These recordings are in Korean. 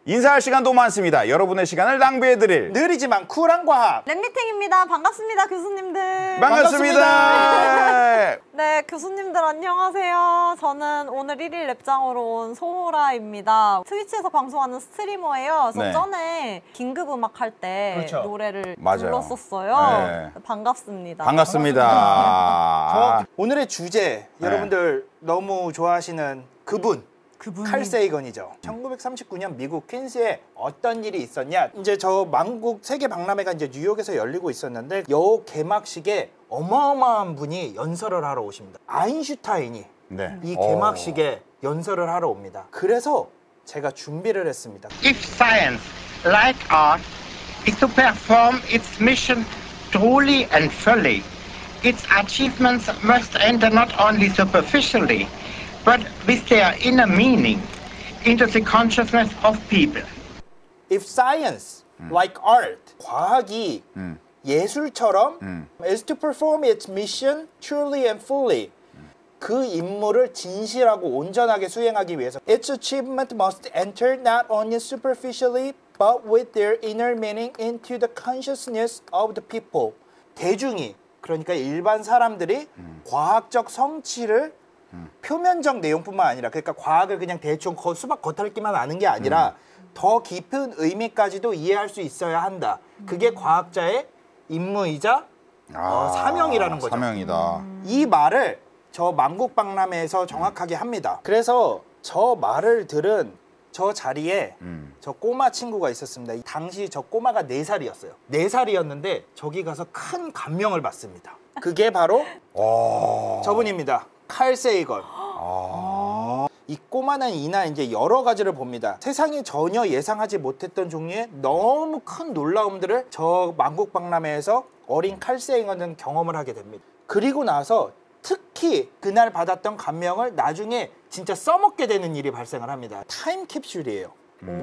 인사할 시간도 많습니다. 여러분의 시간을 낭비해드릴 느리지만 쿨한 과학 랩미팅입니다. 반갑습니다, 교수님들. 반갑습니다. 네, 교수님들 안녕하세요. 저는 오늘 1일 랩장으로 온 소호라입니다. 트위치에서 방송하는 스트리머예요. 그래서 네. 전에 긴급 음악 할 때 그렇죠. 노래를 맞아요. 불렀었어요. 네. 반갑습니다. 반갑습니다. 오늘의 주제 네. 여러분들 너무 좋아하시는 그분 그분이 칼 세이건이죠. 1939년 미국 퀸즈에 어떤 일이 있었냐. 이제 저 만국 세계 박람회가 이제 뉴욕에서 열리고 있었는데 요 개막식에 어마어마한 분이 연설을 하러 오십니다. 아인슈타인이 네. 이 개막식에 연설을 하러 옵니다. 그래서 제가 준비를 했습니다. If science, like art, is to perform its mission truly and fully, its achievements must enter not only superficially, but with their inner meaning into the consciousness of people. If science, like art, 과학이 예술처럼 is to perform its mission truly and fully, 그 임무를 진실하고 온전하게 수행하기 위해서 its achievement must enter not only superficially but with their inner meaning into the consciousness of the people. 대중이, 그러니까 일반 사람들이 과학적 성취를 표면적 내용뿐만 아니라, 그러니까 과학을 그냥 대충 수박 겉핥기만 아는 게 아니라 더 깊은 의미까지도 이해할 수 있어야 한다. 그게 과학자의 임무이자 사명이라는 거죠. 사명이다. 이 말을 저 만국박람회에서 정확하게 합니다. 그래서 저 말을 들은 저 자리에 저 꼬마 친구가 있었습니다. 당시 저 꼬마가 4살이었어요. 4살이었는데 저기 가서 큰 감명을 받습니다. 그게 바로 저분입니다. 칼 세이건. 이 꼬마는 이날 이제 여러 가지를 봅니다. 세상이 전혀 예상하지 못했던 종류의 너무 큰 놀라움들을 저 만국박람회에서 어린 칼 세이건은 경험을 하게 됩니다. 그리고 나서 특히 그날 받았던 감명을 나중에 진짜 써먹게 되는 일이 발생을 합니다. 타임캡슐이에요.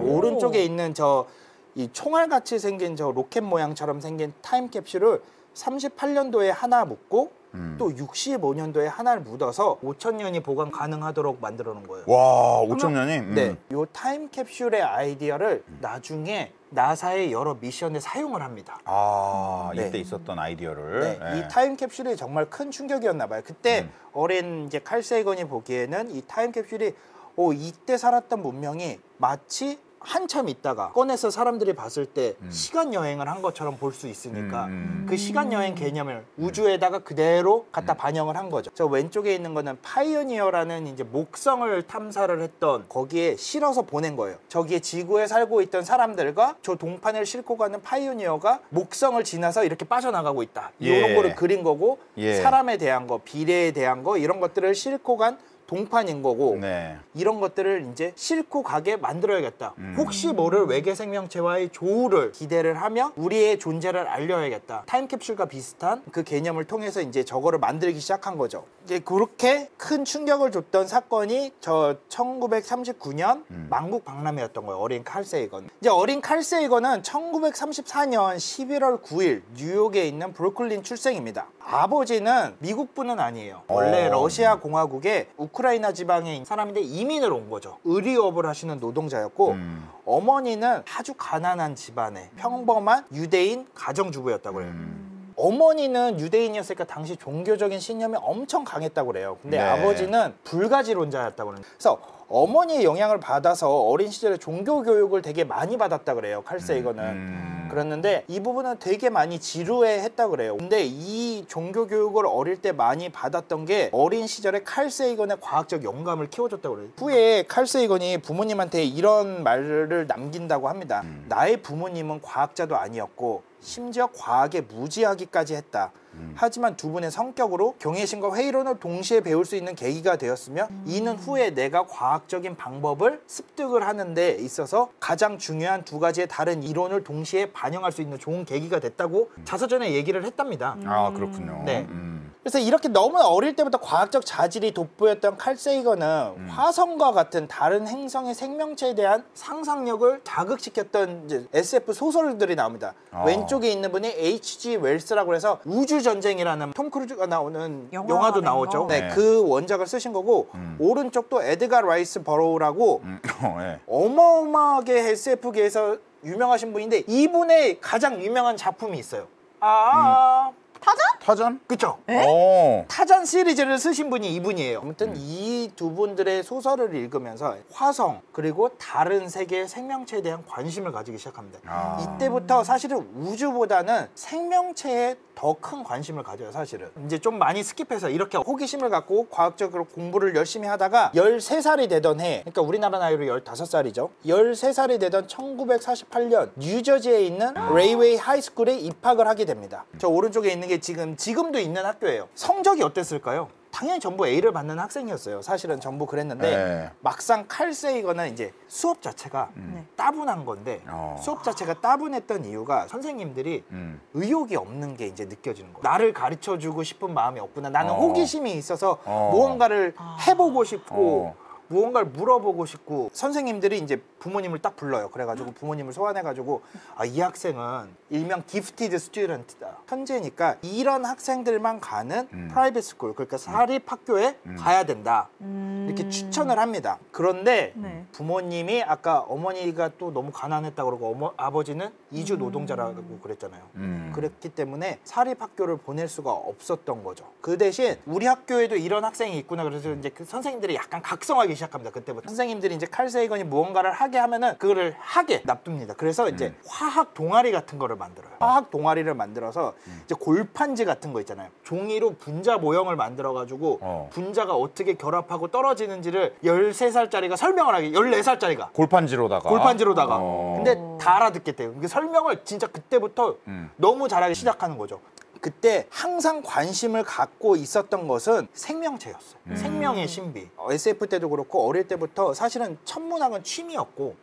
오른쪽에 있는 저 이 총알같이 생긴 저 로켓 모양처럼 생긴 타임캡슐을 38년도에 하나 묻고 또 65년도에 하나를 묻어서 5,000년이 보관 가능하도록 만들어 놓은 거예요. 와, 5,000년이? 네, 요 타임캡슐의 아이디어를 나중에 나사의 여러 미션에 사용을 합니다. 이때 네. 있었던 아이디어를. 네, 네. 이 타임캡슐이 정말 큰 충격이었나 봐요. 그때 어린 이제 칼 세이건이 보기에는 이 타임캡슐이 이때 살았던 문명이 마치 한참 있다가 꺼내서 사람들이 봤을 때 시간 여행을 한 것처럼 볼 수 있으니까 그 시간 여행 개념을 우주에다가 그대로 갖다 반영을 한 거죠. 저 왼쪽에 있는 거는 파이오니어라는 이제 목성을 탐사를 했던, 거기에 실어서 보낸 거예요. 저기에 지구에 살고 있던 사람들과 저 동판을 싣고 가는 파이오니어가 목성을 지나서 이렇게 빠져나가고 있다. 이런 거를 그린 거고, 사람에 대한 거, 비례에 대한 거, 이런 것들을 싣고 간 동판인 거고, 네. 이런 것들을 이제 싣고 가게 만들어야겠다. 혹시 모를 외계 생명체와의 조우를 기대를 하며 우리의 존재를 알려야겠다. 타임캡슐과 비슷한 그 개념을 통해서 이제 저거를 만들기 시작한 거죠. 이제 그렇게 큰 충격을 줬던 사건이 저 1939년 만국 박람회였던 거예요. 어린 칼 세이건. 이제 어린 칼 세이건은 1934년 11월 9일 뉴욕에 있는 브루클린 출생입니다. 아버지는 미국 분은 아니에요. 원래 러시아 공화국의 우크라이나 지방에 있는 사람인데 이민을 온 거죠. 의류업을 하시는 노동자였고, 어머니는 아주 가난한 집안의 평범한 유대인 가정주부였다고 그래요. 어머니는 유대인이었으니까 당시 종교적인 신념이 엄청 강했다고 그래요. 근데 아버지는 불가지론자였다고 그래요. 그래서 어머니의 영향을 받아서 어린 시절에 종교 교육을 되게 많이 받았다 그래요. 칼 세이건은. 그랬는데 이 부분은 되게 많이 지루해했다 그래요. 근데 이 종교 교육을 어릴 때 많이 받았던 게 어린 시절에 칼 세이건의 과학적 영감을 키워줬다고 그래요. 후에 칼 세이건이 부모님한테 이런 말을 남긴다고 합니다. 나의 부모님은 과학자도 아니었고 심지어 과학에 무지하기까지 했다. 하지만 두 분의 성격으로 경외심과 회의론을 동시에 배울 수 있는 계기가 되었으며 이는 후에 내가 과학적인 방법을 습득을 하는 데 있어서 가장 중요한 두 가지의 다른 이론을 동시에 반영할 수 있는 좋은 계기가 됐다고 자서전에 얘기를 했답니다. 그렇군요. 네. 그래서 이렇게 너무나 어릴 때부터 과학적 자질이 돋보였던 칼 세이건은 화성과 같은 다른 행성의 생명체에 대한 상상력을 자극시켰던 이제 SF 소설들이 나옵니다. 왼쪽에 있는 분이 H.G. 웰스라고 해서 우주전쟁이라는 톰 크루즈가 나오는 영화도 나오죠. 네, 그 원작을 쓰신 거고 오른쪽도 에드가 라이스 버로우라고 네. 어마어마하게 SF계에서 유명하신 분인데 이분의 가장 유명한 작품이 있어요. 타전? 그쵸? 오. 타전 시리즈를 쓰신 분이 이분이에요. 아무튼 이 두 분들의 소설을 읽으면서 화성 그리고 다른 세계의 생명체에 대한 관심을 가지기 시작합니다. 이때부터 사실은 우주보다는 생명체에 더 큰 관심을 가져요. 사실은 이제 좀 많이 스킵해서 이렇게 호기심을 갖고 과학적으로 공부를 열심히 하다가 13살이 되던 해, 그러니까 우리나라 나이로 15살이죠 13살이 되던 1948년 뉴저지에 있는 레이웨이 하이스쿨에 입학을 하게 됩니다. 저 오른쪽에 있는 게 지금도 있는 학교예요. 성적이 어땠을까요? 당연히 전부 A를 받는 학생이었어요. 사실은 전부 그랬는데 네. 막상 칼 세이건은 이제 수업 자체가 따분한 건데 수업 자체가 따분했던 이유가 선생님들이 의욕이 없는 게 이제 느껴지는 거예요. 나를 가르쳐주고 싶은 마음이 없구나. 나는 호기심이 있어서 무언가를 해보고 싶고 무언가를 물어보고 싶고 선생님들이 이제 부모님을 딱 불러요. 그래가지고 부모님을 소환해가지고 이 학생은 일명 기프티드 스튜던트다. 천재니까 이런 학생들만 가는 프라이빗 스쿨, 그러니까 사립학교에 가야 된다. 이렇게 추천을 합니다. 그런데 부모님이 아까 어머니가 또 너무 가난했다고 그러고 아버지는 이주 노동자라고 그랬잖아요. 그랬기 때문에 사립학교를 보낼 수가 없었던 거죠. 그 대신 우리 학교에도 이런 학생이 있구나. 그래서 이제 그 선생님들이 약간 각성하기 시작합니다. 그때부터 선생님들이 이제 칼 세이건이 무언가를 하게 하면은 그거를 하게 놔둡니다. 그래서 이제 화학 동아리 같은 거를 만들어요. 화학 동아리를 만들어서 이제 골판지 같은 거 있잖아요. 종이로 분자 모형을 만들어 가지고 분자가 어떻게 결합하고 떨어지는지를 13살짜리가 설명을 하게. 14살짜리가 골판지로다가. 근데 다 알아듣겠대요. 그 설명을 진짜 그때부터 너무 잘하기 시작하는 거죠. 그때 항상 관심을 갖고 있었던 것은 생명체였어요. 생명의 신비. SF 때도 그렇고 어릴 때부터 사실은 천문학은 취미였고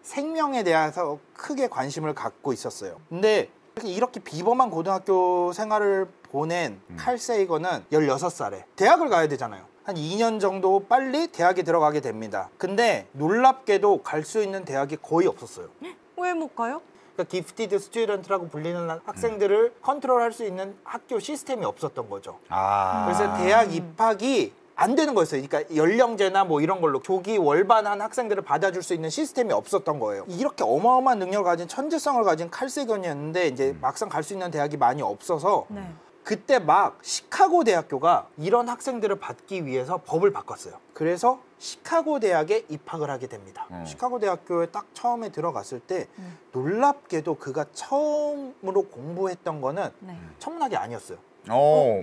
생명에 대해서 크게 관심을 갖고 있었어요. 근데 이렇게 비범한 고등학교 생활을 보낸 칼 세이건은 16살에 대학을 가야 되잖아요. 한 2년 정도 빨리 대학에 들어가게 됩니다. 근데 놀랍게도 갈 수 있는 대학이 거의 없었어요. 왜 못 가요? 그러니까 기프티드 스튜던트라고 불리는 학생들을 컨트롤할 수 있는 학교 시스템이 없었던 거죠. 그래서 대학 입학이 안 되는 거였어요. 그러니까 연령제나 뭐 이런 걸로 조기 월반한 학생들을 받아줄 수 있는 시스템이 없었던 거예요. 이렇게 어마어마한 능력을 가진 천재성을 가진 칼 세이건이었는데 이제 막상 갈 수 있는 대학이 많이 없어서 그때 막 시카고 대학교가 이런 학생들을 받기 위해서 법을 바꿨어요. 그래서 시카고 대학에 입학을 하게 됩니다. 시카고 대학교에 딱 처음에 들어갔을 때 놀랍게도 그가 처음으로 공부했던 거는 천문학이 아니었어요.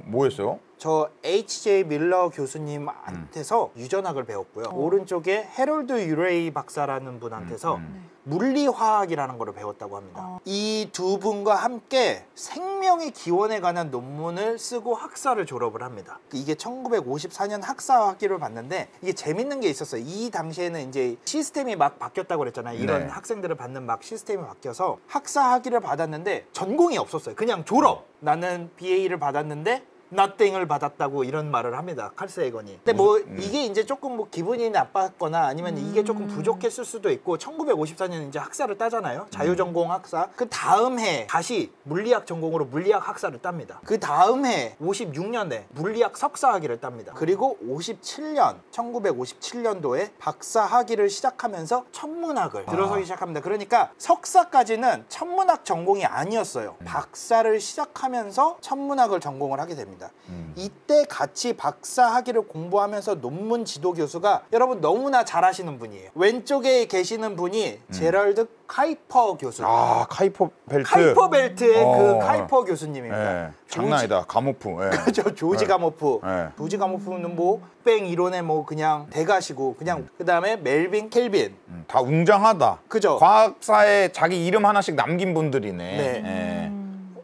뭐였어요? 저 H.J. 밀러 교수님한테서 유전학을 배웠고요. 오른쪽에 해롤드 유레이 박사라는 분한테서 물리화학이라는 걸 배웠다고 합니다. 이 두 분과 함께 생명의 기원에 관한 논문을 쓰고 학사를 졸업을 합니다. 이게 1954년 학사 학위를 받는데 이게 재밌는 게 있었어요. 이 당시에는 이제 시스템이 막 바뀌었다고 그랬잖아요. 이런 학생들을 받는 막 시스템이 바뀌어서 학사 학위를 받았는데 전공이 없었어요. 그냥 졸업. 나는 BA를 받았는데 nothing을 받았다고 이런 말을 합니다. 칼 세이건이. 근데 뭐 이게 이제 조금 뭐 기분이 나빴거나 아니면 이게 조금 부족했을 수도 있고 1954년 이제 학사를 따잖아요. 자유전공 학사. 그 다음 해 다시 물리학 전공으로 물리학 학사를 tab니다. 그 다음 해 56년에 물리학 석사 학위를 tab니다. 그리고 1957년도에 박사 학위를 시작하면서 천문학을 들어서기 시작합니다. 그러니까 석사까지는 천문학 전공이 아니었어요. 박사를 시작하면서 천문학을 전공을 하게 됩니다. 이때 같이 박사 학위를 공부하면서 논문 지도 교수가 여러분 너무나 잘 아시는 분이에요. 왼쪽에 계시는 분이 제럴드 카이퍼 교수. 카이퍼 벨트. 카이퍼 벨트의 그 카이퍼 교수님입니다. 장난 아니다. 가모프. 그렇죠. 조지 가모프. 조지 가모프는 뭐 뺑 이론의 뭐 그냥 대가시고 그냥 그다음에 멜빈 켈빈. 다 웅장하다. 그죠. 과학사에 자기 이름 하나씩 남긴 분들이네.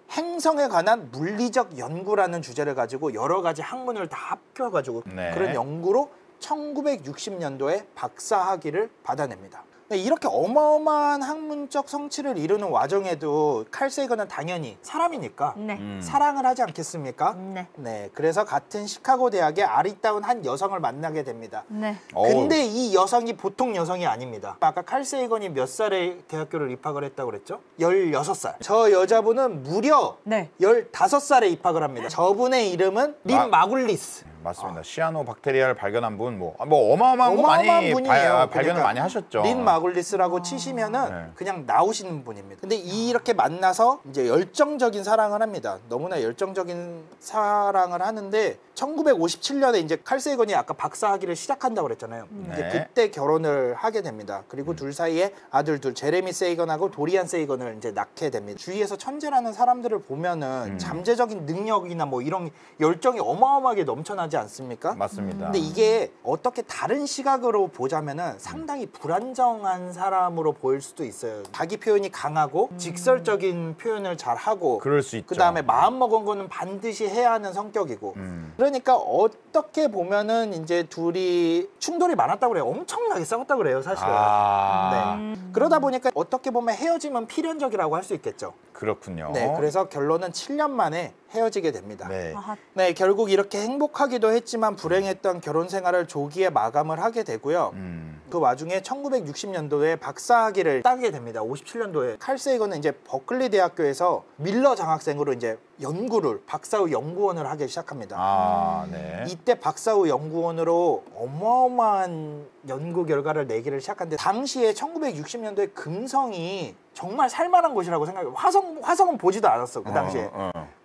행성에 관한 물리적 연구라는 주제를 가지고 여러 가지 학문을 다 합쳐가지고 그런 연구로 1960년도에 박사 학위를 받아냅니다. 이렇게 어마어마한 학문적 성취를 이루는 와중에도 칼 세이건은 당연히 사람이니까 네. 사랑을 하지 않겠습니까? 네. 네, 그래서 같은 시카고 대학의 아리따운 한 여성을 만나게 됩니다. 네. 근데 이 여성이 보통 여성이 아닙니다. 아까 칼 세이건이 몇 살에 대학교를 입학을 했다고 그랬죠? 16살. 저 여자분은 무려 네. 15살에 입학을 합니다. 저분의 이름은 린 마굴리스. 맞습니다. 시아노 박테리아를 발견한 분, 뭐 어마어마한 거 많이 분이에요. 발견을 많이 하셨죠. 린 마굴리스라고 치시면은 네. 그냥 나오시는 분입니다. 근데 이렇게 만나서 이제 열정적인 사랑을 합니다. 너무나 열정적인 사랑을 하는데 1957년에 이제 칼 세이건이 아까 박사학위를 시작한다고 그랬잖아요. 이제 네. 그때 결혼을 하게 됩니다. 그리고 둘 사이에 아들 둘, 제레미 세이건하고 도리안 세이건을 이제 낳게 됩니다. 주위에서 천재라는 사람들을 보면은 잠재적인 능력이나 뭐 이런 열정이 어마어마하게 넘쳐나지 않습니까? 맞습니다. 근데 이게 어떻게 다른 시각으로 보자면은 상당히 불안정한 사람으로 보일 수도 있어요. 자기 표현이 강하고 직설적인 표현을 잘 하고 그럴 수 있죠. 그다음에 마음 먹은 거는 반드시 해야 하는 성격이고 그러니까 어떻게 보면은 이제 둘이 충돌이 많았다고 그래요. 엄청나게 싸웠다고 그래요, 사실은. 네. 그러다 보니까 어떻게 보면 헤어짐은 필연적이라고 할 수 있겠죠. 그렇군요. 네, 그래서 결론은 7년 만에 헤어지게 됩니다. 네. 아하. 네, 결국 이렇게 행복하기도 했지만 불행했던 결혼 생활을 조기에 마감을 하게 되고요. 그 와중에 1960년도에 박사학위를 따게 됩니다. 57년도에 칼 세이건은 이제 버클리 대학교에서 밀러 장학생으로 이제 연구를 박사 후 연구원을 하기 시작합니다. 아, 네. 이때 박사 후 연구원으로 어마어마한 연구 결과를 내기를 시작하는데 당시에 1960년도에 금성이 정말 살만한 곳이라고 생각해요. 화성은 보지도 않았어 그 당시에.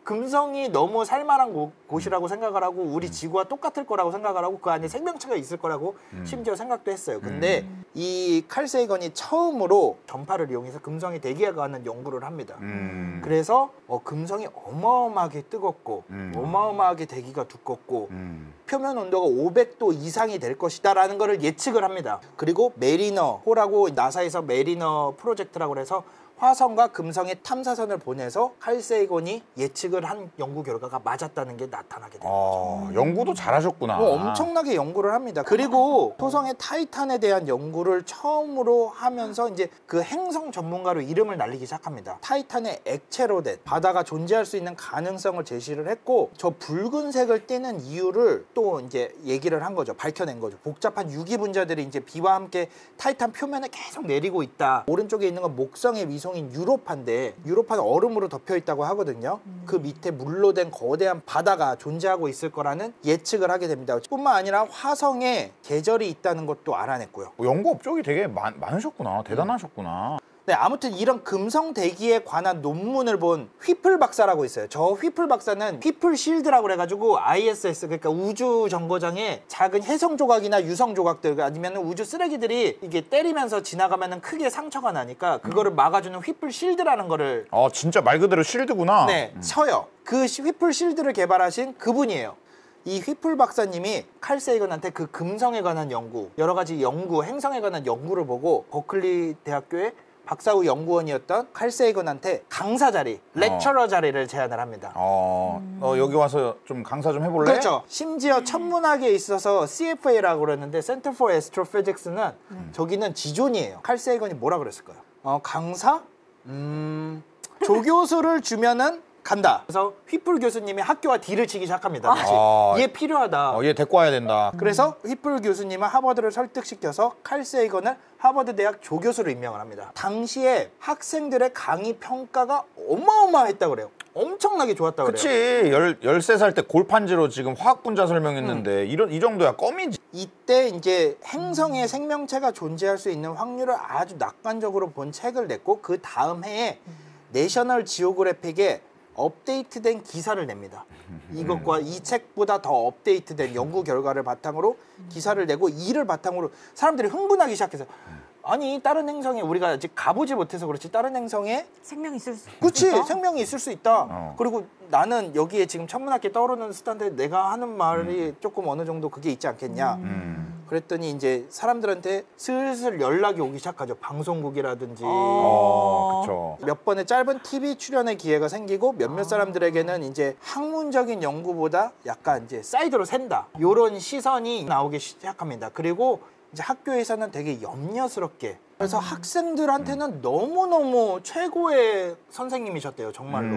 금성이 너무 살만한 곳이라고 생각을 하고 우리 지구와 똑같을 거라고 생각을 하고 그 안에 생명체가 있을 거라고 심지어 생각도 했어요. 근데 이 칼 세이건이 처음으로 전파를 이용해서 금성에 대기에 관한 연구를 합니다. 그래서 금성이 어마어마하게 뜨겁고 어마어마하게 대기가 두껍고 표면 온도가 500도 이상이 될 것이다 라는 거를 예측을 합니다. 그리고 메리너호라고 나사에서 메리너 프로젝트라고 해서 화성과 금성의 탐사선을 보내서 칼 세이건이 예측을 한 연구 결과가 맞았다는 게 나타나게 됩니다. 연구도 잘하셨구나. 엄청나게 연구를 합니다. 그리고 토성의 타이탄에 대한 연구를 처음으로 하면서 이제 그 행성 전문가로 이름을 날리기 시작합니다. 타이탄의 액체로 된 바다가 존재할 수 있는 가능성을 제시를 했고 저 붉은색을 띠는 이유를 또 이제 얘기를 한 거죠. 밝혀낸 거죠. 복잡한 유기 분자들이 이제 비와 함께 타이탄 표면에 계속 내리고 있다. 오른쪽에 있는 건 목성의 위성 유로파인데 유로파는 얼음으로 덮여 있다고 하거든요. 그 밑에 물로 된 거대한 바다가 존재하고 있을 거라는 예측을 하게 됩니다. 뿐만 아니라 화성에 계절이 있다는 것도 알아냈고요. 연구 업적이 되게 많으셨구나. 대단하셨구나. 네, 아무튼 이런 금성 대기에 관한 논문을 본 휘플 박사라고 있어요. 저 휘플 박사는 휘플 실드라고 그래가지고 ISS 그러니까 우주 정거장에 작은 혜성 조각이나 유성 조각들 아니면 우주 쓰레기들이 이게 때리면서 지나가면 크게 상처가 나니까 그거를 막아주는 휘플 실드라는 거를 진짜 말 그대로 실드구나. 네, 쳐요. 그 휘플 실드를 개발하신 그분이에요. 이 휘플 박사님이 칼 세이건한테 그 금성에 관한 연구, 여러 가지 연구, 행성에 관한 연구를 보고 버클리 대학교에 박사 후 연구원이었던 칼 세이건한테 강사 자리, 렉처러 자리를 제안을 합니다. 여기 와서 좀 강사 좀 해볼래? 그렇죠. 심지어 천문학에 있어서 CFA라고 그랬는데 Center for Astrophysics는 저기는 지존이에요. 칼 세이건이 뭐라 그랬을까요? 강사? 조교수를 주면은 간다. 그래서 휘플 교수님이 학교와 딜을 치기 시작합니다. 얘 필요하다. 얘 데리고 와야 된다. 그래서 휘플 교수님은 하버드를 설득시켜서 칼 세이건을 하버드 대학 조교수로 임명을 합니다. 당시에 학생들의 강의 평가가 어마어마했다고 그래요. 엄청나게 좋았다고 그치. 그래요. 13살 때 골판지로 지금 화학 분자 설명했는데 이 정도야 껌이지. 이때 이제 행성에 생명체가 존재할 수 있는 확률을 아주 낙관적으로 본 책을 냈고 그 다음 해에 내셔널 지오그래픽에 업데이트된 기사를 냅니다. 이것과 이 책보다 더 업데이트된 연구 결과를 바탕으로 기사를 내고 이를 바탕으로 사람들이 흥분하기 시작해서 아니 다른 행성에 우리가 아직 가보지 못해서 그렇지 다른 행성에 생명이 있을 수 그렇지 있다? 생명이 있을 수 있다. 그리고 나는 여기에 지금 천문학계 떠오르는 스타인데 내가 하는 말이 조금 어느 정도 그게 있지 않겠냐. 그랬더니 이제 사람들한테 슬슬 연락이 오기 시작하죠. 방송국이라든지 그렇죠. 몇 번의 짧은 TV 출연의 기회가 생기고 몇몇 사람들에게는 이제 학문적인 연구보다 약간 이제 사이드로 샌다. 이런 시선이 나오기 시작합니다. 그리고 이제 학교에서는 되게 염려스럽게 그래서 학생들한테는 너무너무 최고의 선생님이셨대요, 정말로.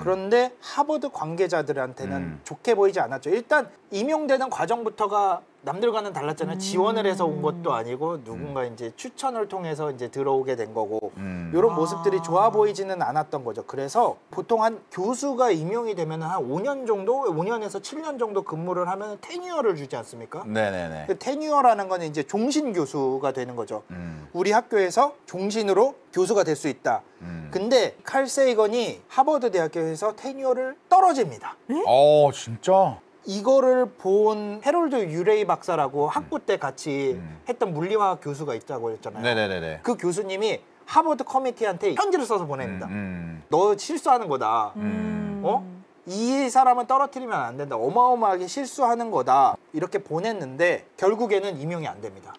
그런데 하버드 관계자들한테는 좋게 보이지 않았죠. 일단 임용되는 과정부터가 남들과는 달랐잖아요. 지원을 해서 온 것도 아니고 누군가 이제 추천을 통해서 이제 들어오게 된 거고 이런 모습들이 좋아 보이지는 않았던 거죠. 그래서 보통 한 교수가 임용이 되면 한 5년 정도, 5년에서 7년 정도 근무를 하면 테뉴어를 주지 않습니까? 네네네. 그 테뉴어라는 거는 이제 종신 교수가 되는 거죠. 우리 학교에서 종신으로 교수가 될 수 있다. 근데 칼 세이건이 하버드 대학교에서 테뉴어를 떨어집니다. 진짜? 이거를 본 헤롤드 유레이 박사라고 학부 때 같이 했던 물리화학 교수가 있다고 했잖아요. 네네네네. 그 교수님이 하버드 커미티한테 편지를 써서 보냅니다. 너 실수하는 거다. 이 사람은 떨어뜨리면 안 된다. 어마어마하게 실수하는 거다. 이렇게 보냈는데 결국에는 임용이 안 됩니다.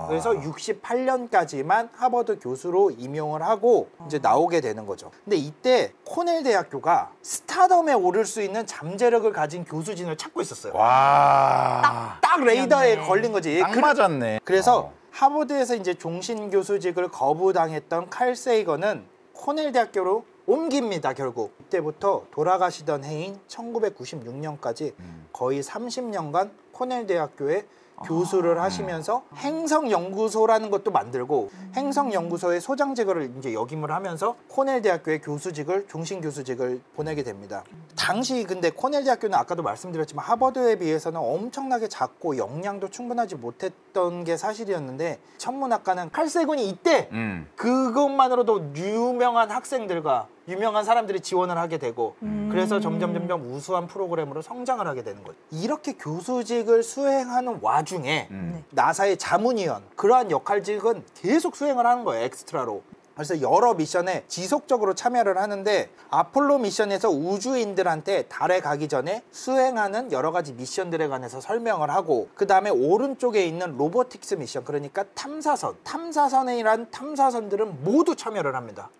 그래서 68년까지만 하버드 교수로 임용을 하고 이제 나오게 되는 거죠. 근데 이때 코넬 대학교가 스타덤에 오를 수 있는 잠재력을 가진 교수진을 찾고 있었어요. 와. 딱 레이더에 걸린 거지. 딱 맞았네. 그래서 하버드에서 이제 종신 교수직을 거부당했던 칼 세이건은 코넬 대학교로 옮깁니다. 결국 이때부터 돌아가시던 해인 1996년까지 거의 30년간 코넬 대학교에 교수를 하시면서 행성연구소라는 것도 만들고 행성연구소의 소장직을 이제 역임을 하면서 코넬 대학교의 교수직을 종신 교수직을 보내게 됩니다. 당시 근데 코넬 대학교는 아까도 말씀드렸지만 하버드에 비해서는 엄청나게 작고 역량도 충분하지 못했던 게 사실이었는데 천문학과는 칼 세이건이 이때 그것만으로도 유명한 학생들과 유명한 사람들이 지원을 하게 되고 그래서 점점 우수한 프로그램으로 성장을 하게 되는 거죠. 이렇게 교수직을 수행하는 와중에 나사의 자문위원 그러한 역할직은 계속 수행을 하는 거예요. 엑스트라로. 그래서 여러 미션에 지속적으로 참여를 하는데 아폴로 미션에서 우주인들한테 달에 가기 전에 수행하는 여러 가지 미션들에 관해서 설명을 하고 그 다음에 오른쪽에 있는 로보틱스 미션 그러니까 탐사선이란 탐사선들은 모두 참여를 합니다.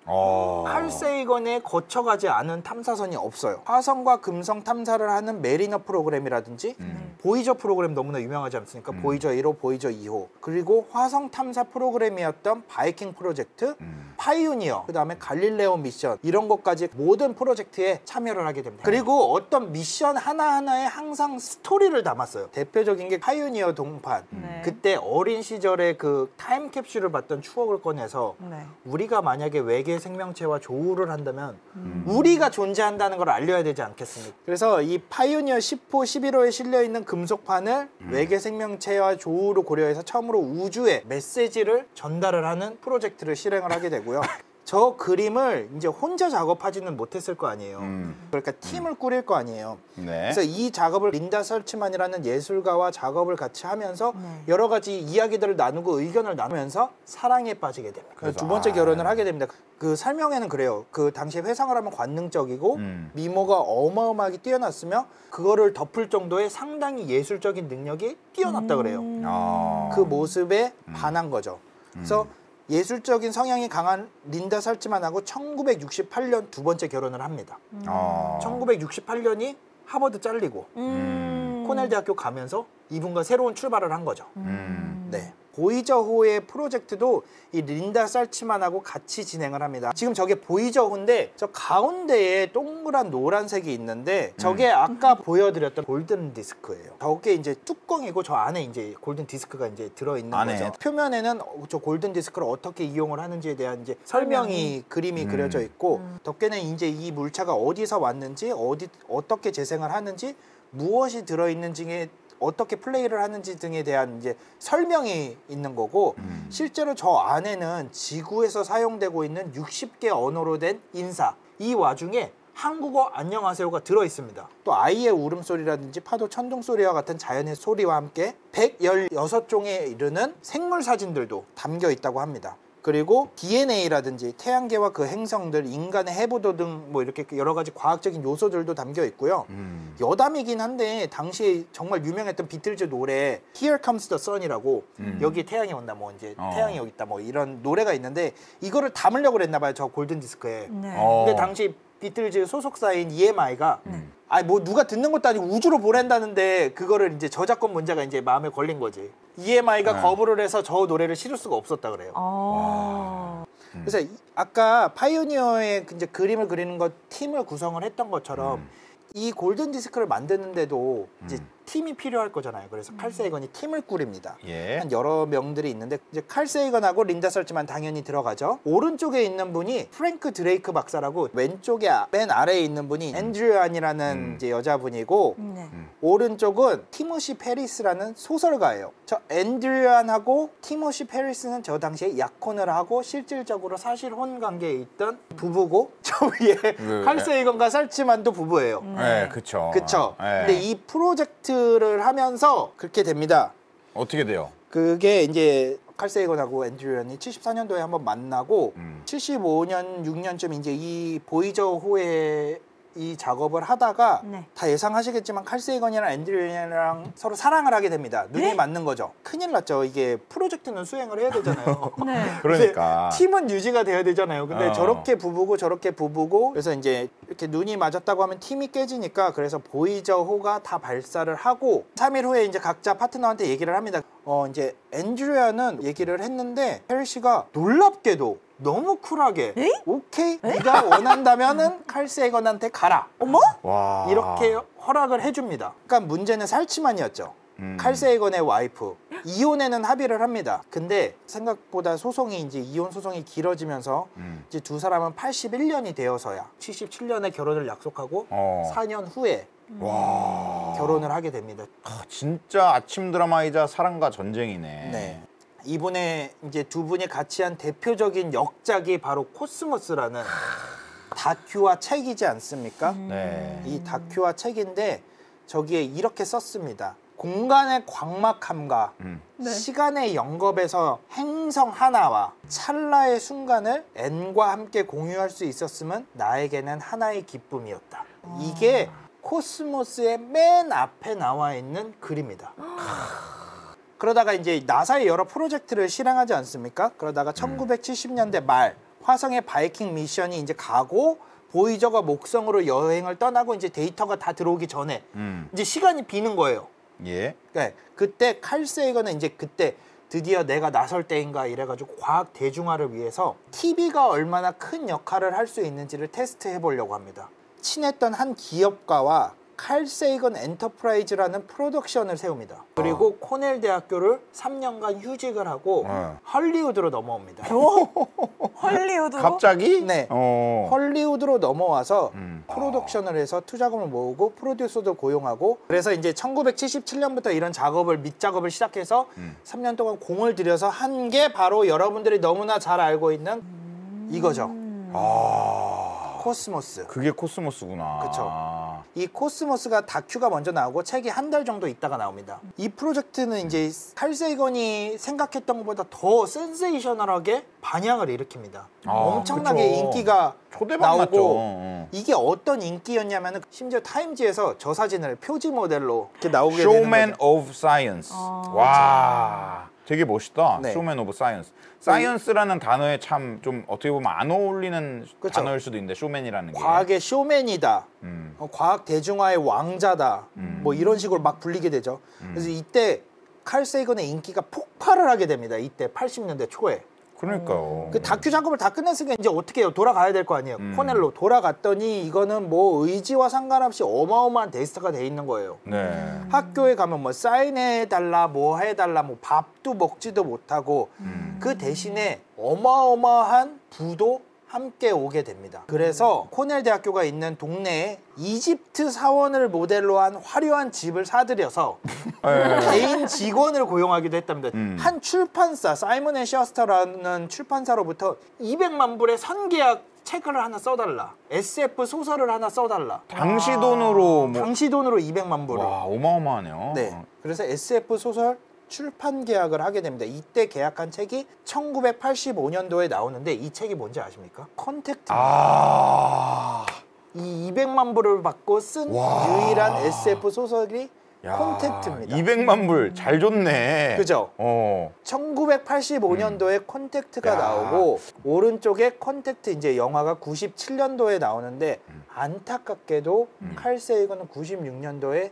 칼 세이건에 거쳐가지 않은 탐사선이 없어요. 화성과 금성 탐사를 하는 메리너 프로그램이라든지 보이저 프로그램 너무나 유명하지 않습니까? 보이저 1호, 보이저 2호 그리고 화성 탐사 프로그램이었던 바이킹 프로젝트 파이오니어, 그 다음에 갈릴레오 미션 이런 것까지 모든 프로젝트에 참여를 하게 됩니다. 그리고 어떤 미션 하나하나에 항상 스토리를 담았어요. 대표적인 게 파이오니어 동판. 그때 어린 시절에 그 타임캡슐을 봤던 추억을 꺼내서 우리가 만약에 외계 생명체와 조우를 한다면 우리가 존재한다는 걸 알려야 되지 않겠습니까? 그래서 이 파이오니어 10호, 11호에 실려있는 금속판을 외계 생명체와 조우로 고려해서 처음으로 우주에 메시지를 전달을 하는 프로젝트를 실행을 하게 되고요. 저 그림을 이제 혼자 작업하지는 못했을 거 아니에요. 그러니까 팀을 꾸릴 거 아니에요. 그래서 이 작업을 린다 설치만이라는 예술가와 작업을 같이 하면서 여러 가지 이야기들을 나누고 의견을 나누면서 사랑에 빠지게 됩니다. 그래서 두 번째 결혼을 하게 됩니다. 그 설명에는 그래요. 그 당시에 회상을 하면 관능적이고 미모가 어마어마하게 뛰어났으며 그거를 덮을 정도의 상당히 예술적인 능력이 뛰어났다 그래요. 그 모습에 반한 거죠. 그래서 예술적인 성향이 강한 린다 설치만하고 1968년 두 번째 결혼을 합니다. 1968년이 하버드 잘리고 코넬 대학교 가면서 이분과 새로운 출발을 한 거죠. 네. 보이저호의 프로젝트도 이 린다 설치만하고 같이 진행을 합니다. 지금 저게 보이저호인데 저 가운데에 동그란 노란색이 있는데 저게 아까 보여드렸던 골든 디스크예요. 저게 이제 뚜껑이고 저 안에 이제 골든 디스크가 이제 들어있는 거죠. 표면에는 저 골든 디스크를 어떻게 이용을 하는지에 대한 이제 설명이 그림이 그려져 있고 덕계는 이제 이 물체가 어디서 왔는지 어떻게 재생을 하는지 무엇이 들어있는지에 어떻게 플레이를 하는지 등에 대한 이제 설명이 있는 거고 실제로 저 안에는 지구에서 사용되고 있는 60개 언어로 된 인사 이 와중에 한국어 안녕하세요가 들어있습니다. 또 아이의 울음소리라든지 파도 천둥소리와 같은 자연의 소리와 함께 116종에 이르는 생물 사진들도 담겨 있다고 합니다. 그리고 DNA라든지 태양계와 그 행성들, 인간의 해부도 등 뭐 이렇게 여러 가지 과학적인 요소들도 담겨 있고요. 여담이긴 한데 당시에 정말 유명했던 비틀즈 노래 Here Comes the Sun이라고 여기 태양이 온다 뭐 이제 태양이 여기 있다 뭐 이런 노래가 있는데 이거를 담으려고 그랬나 봐요. 저 골든 디스크에. 근데 당시 비틀즈 소속사인 EMI가 아니 뭐 누가 듣는 것도 아니고 우주로 보낸다는데 그거를 이제 저작권 문제가 이제 마음에 걸린 거지. EMI가 거부를 해서 저 노래를 실을 수가 없었다 그래요. 그래서 아까 파이오니어의 이제 그림을 그리는 것 팀을 구성을 했던 것처럼 이 골든 디스크를 만드는데도 이제 팀이 필요할 거잖아요. 그래서 칼 세이건이 팀을 꾸립니다. 예. 한 여러 명들이 있는데 이제 칼 세이건하고 린다 설즈만 당연히 들어가죠. 오른쪽에 있는 분이 프랭크 드레이크 박사라고 왼쪽에 맨 아래에 있는 분이 앤드류안이라는 이제 여자분이고 네. 오른쪽은 티모시 페리스라는 소설가예요. 저 앤드류안하고 티모시 페리스는 저 당시에 약혼을 하고 실질적으로 사실혼 관계에 있던 부부고 저 위에 칼 세이건과 설즈만도 부부예요. 네, 그쵸. 그쵸. 네. 근데 이 프로젝트를 하면서 그렇게 됩니다. 어떻게 돼요? 그게 이제 칼 세이건하고 앤드류안이 74년도에 한번 만나고 75년, 6년쯤 이제 이 보이저 호의 이 작업을 하다가 네. 다 예상하시겠지만 칼 세이건이랑 앤드류안이랑 서로 사랑을 하게 됩니다. 눈이 맞는 거죠. 큰일 났죠. 이게 프로젝트는 수행을 해야 되잖아요. 네. 그러니까. 근데 팀은 유지가 돼야 되잖아요. 근데 저렇게 부부고 저렇게 부부고 그래서 이제 이렇게 눈이 맞았다고 하면 팀이 깨지니까 그래서 보이저 호가 다 발사를 하고 3일 후에 이제 각자 파트너한테 얘기를 합니다. 이제 앤드류안은 얘기를 했는데 페리시가 놀랍게도 너무 쿨하게 오케이 네가 원한다면은 칼 세이건한테 가라. 어머? 와. 이렇게 허락을 해줍니다. 그러니까 문제는 살치만이었죠. 칼 세이건의 와이프. 이혼에는 합의를 합니다. 근데 생각보다 소송이 이제 이혼 소송이 길어지면서 이제 두 사람은 81년이 되어서야 77년에 결혼을 약속하고 4년 후에 결혼을 하게 됩니다. 진짜 아침 드라마이자 사랑과 전쟁이네. 네. 이분의 이제 두 분이 같이 한 대표적인 역작이 바로 코스모스라는 다큐와 책이지 않습니까? 네. 이 다큐와 책인데 저기에 이렇게 썼습니다. 공간의 광막함과 시간의 영겁에서 행성 하나와 찰나의 순간을 N과 함께 공유할 수 있었음은 나에게는 하나의 기쁨이었다. 이게 코스모스의 맨 앞에 나와 있는 글입니다. 그러다가 이제 나사의 여러 프로젝트를 실행하지 않습니까? 그러다가 1970년대 말 화성의 바이킹 미션이 이제 가고 보이저가 목성으로 여행을 떠나고 이제 데이터가 다 들어오기 전에 이제 시간이 비는 거예요. 예. 네, 그때 칼 세이건은 이제 그때 드디어 내가 나설 때인가 이래가지고 과학 대중화를 위해서 TV가 얼마나 큰 역할을 할 수 있는지를 테스트해 보려고 합니다. 친했던 한 기업가와 칼 세이건 엔터프라이즈라는 프로덕션을 세웁니다. 그리고 코넬 대학교를 3년간 휴직을 하고 헐리우드로 넘어옵니다. 헐리우드로? 갑자기? 네. 헐리우드로 넘어와서 프로덕션을 해서 투자금을 모으고 프로듀서도 고용하고 그래서 이제 1977년부터 이런 작업을 밑작업을 시작해서 3년 동안 공을 들여서 한 게 바로 여러분들이 너무나 잘 알고 있는 이거죠. 코스모스. 그게 코스모스구나. 그쵸. 이 코스모스가 다큐가 먼저 나오고 책이 한 달 정도 있다가 나옵니다. 이 프로젝트는 이제 칼 세이건이 생각했던 것보다 더 센세이셔널하게 반향을 일으킵니다. 엄청나게 그쵸. 인기가 초대박 나오고 이게 어떤 인기였냐면 심지어 타임지에서 저 사진을 표지 모델로 이렇게 나오게 되는 쇼맨 거죠. 오브 사이언스. 와. 되게 멋있다. 네. 쇼맨 오브 사이언스. 사이언스라는 단어에 참 좀 어떻게 보면 안 어울리는 그쵸. 단어일 수도 있는데 쇼맨이라는 게. 과학의 쇼맨이다. 과학 대중화의 왕자다. 뭐 이런 식으로 막 불리게 되죠. 그래서 이때 칼 세이건의 인기가 폭발을 하게 됩니다. 이때 80년대 초에. 그러니까요. 그 다큐 작업을 다 끝냈으니까 이제 어떻게 해요? 돌아가야 될 거 아니에요. 코넬로 돌아갔더니 이거는 뭐 의지와 상관없이 어마어마한 데이터가 돼 있는 거예요. 네. 학교에 가면 뭐 사인해달라 뭐 해달라 뭐 밥도 먹지도 못하고 그 대신에 어마어마한 부도 함께 오게 됩니다. 그래서 코넬 대학교가 있는 동네에 이집트 사원을 모델로 한 화려한 집을 사들여서 개인 직원을 고용하기도 했답니다. 한 출판사 사이먼 앤 셔스터라는 출판사로부터 200만 불의 선계약 책을 하나 써달라. SF 소설을 하나 써달라. 당시 돈으로 뭐 당시 돈으로 200만 불을. 와, 어마어마하네요. 네. 그래서 SF 소설 출판 계약을 하게 됩니다. 이때 계약한 책이 1985년도에 나오는데 이 책이 뭔지 아십니까? 컨택트. 이 200만 불을 받고 쓴 유일한 SF 소설이 야, 콘택트입니다. 200만 불 잘 줬네. 그죠? 1985년도에 콘택트가 야. 나오고 오른쪽에 콘택트 이제 영화가 97년도에 나오는데 안타깝게도 칼 세이건은 96년도에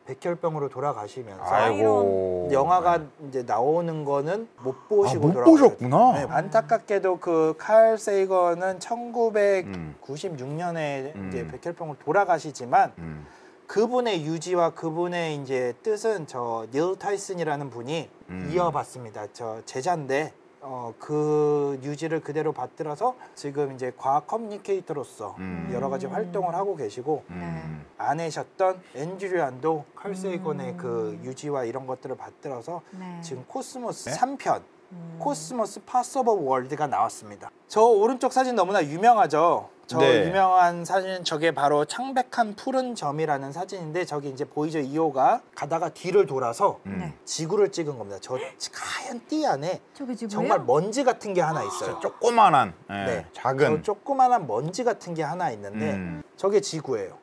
백혈병으로 돌아가시면서 아이고. 영화가 이제 나오는 거는 못 보시고 못 돌아가셨죠. 보셨구나. 네, 안타깝게도 그 칼 세이건은 1996년에 이제 백혈병으로 돌아가시지만 그분의 유지와 그분의 이제 뜻은 저 닐 타이슨이라는 분이 이어받습니다. 저 제자인데 그 유지를 그대로 받들어서 지금 이제 과학 커뮤니케이터로서 여러 가지 활동을 하고 계시고 아내셨던 앤드류안도 칼 세이건의 그 유지와 이런 것들을 받들어서 네. 지금 코스모스 네? 3편 코스모스 파서버 월드가 나왔습니다. 저 오른쪽 사진 너무나 유명하죠. 저 네. 유명한 사진 저게 바로 창백한 푸른 점이라는 사진인데 저기 이제 보이죠? 2호가 가다가 뒤를 돌아서 네. 지구를 찍은 겁니다. 저 하얀 띠 안에 저게 지구예요? 정말 먼지 같은 게 하나 있어요. 조그만한 예, 네. 작은. 저 조그만한 먼지 같은 게 하나 있는데 저게 지구예요.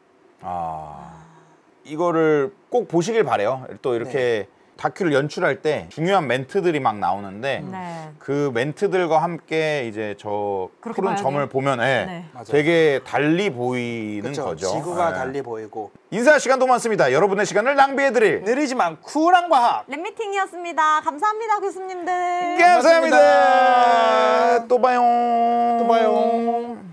이거를 꼭 보시길 바래요. 또 이렇게 다큐를 연출할 때 중요한 멘트들이 막 나오는데 네. 그 멘트들과 함께 이제 저 그렇게 푸른 봐야 점을 돼요? 보면 네. 맞아요. 되게 달리 보이는 그쵸? 거죠. 지구가 예. 달리 보이고 인사할 시간도 많습니다. 여러분의 시간을 낭비해드릴 느리지만 쿨한 과학. 랩미팅이었습니다. 감사합니다, 교수님들. 감사합니다. 또 봐요. 또 봐요.